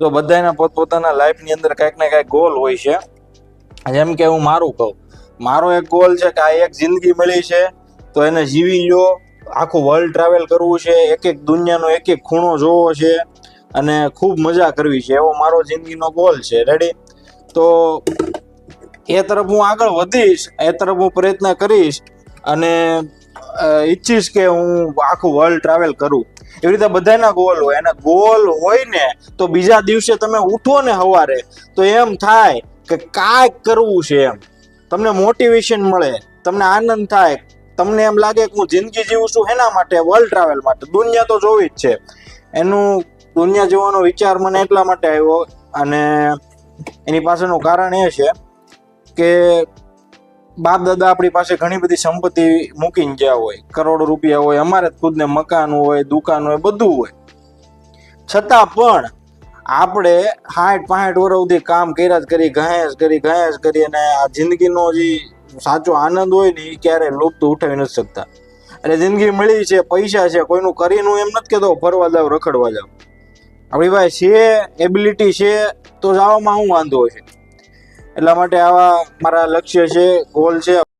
તો બધાના પોતપોતાના લાઈફની અંદર કાંઈક ને કાંઈક ગોલ હોય છે. જેમ કે હું મારું કહું, મારો એક ગોલ છે કે આ એક જિંદગી મળી છે તો એને જીવી લો, આખું વર્લ્ડ ટ્રાવેલ કરવું છે, એક એક દુનિયાનો એક એક ખૂણો જોવો છે અને ખૂબ મજા કરવી છે, એવો મારો જિંદગીનો ગોલ છે. રેડી? તો એ તરફ હું આગળ વધીશ, એ તરફ હું પ્રયત્ન કરીશ અને ઈચ્છીશ કે હું આખું વર્લ્ડ ટ્રાવેલ કરું. એવી રીતે બધાના ગોલ હોય, અને ગોલ હોય ને તો બીજા દિવસે તમે ઉઠો ને સવારે તો એમ થાય કે કાંઈક કરવું છે, એમ તમને મોટિવેશન મળે, તમને આનંદ થાય, તમને એમ લાગે કે હું જિંદગી જીવું છું એના માટે, વર્લ્ડ ટ્રાવેલ માટે. દુનિયા તો જોવી જ છે. એનું દુનિયા જોવાનો વિચાર મને એટલા માટે આવ્યો, અને એની પાછળનું કારણ એ છે કે બાપ દાદા આપણી પાસે ઘણી બધી સંપત્તિ મૂકીને ગયા હોય, કરોડો રૂપિયા હોય, અમારે ખુદને મકાન હોય, દુકાન હોય, બધું હોય, છતાં પણ આપણે 60-65 વર્ષ સુધી કામ કર્યા જ કરી, ગયા જ કરી, અને આ જિંદગીનો જે સાચો આનંદ હોય ને એ ક્યારેય લુપ્ત ઉઠાવી નથી શકતા. એટલે જિંદગી મળી છે, પૈસા છે, કોઈનું કરીનું એમ નથી કહેતો ફરવા જાવ, રખડવા જાવ. આપણી ભાઈ છે, એબિલિટી છે તો જવામાં શું વાંધો છે. એટલા માટે આવા મારા લક્ષ્ય છે, ગોલ છે.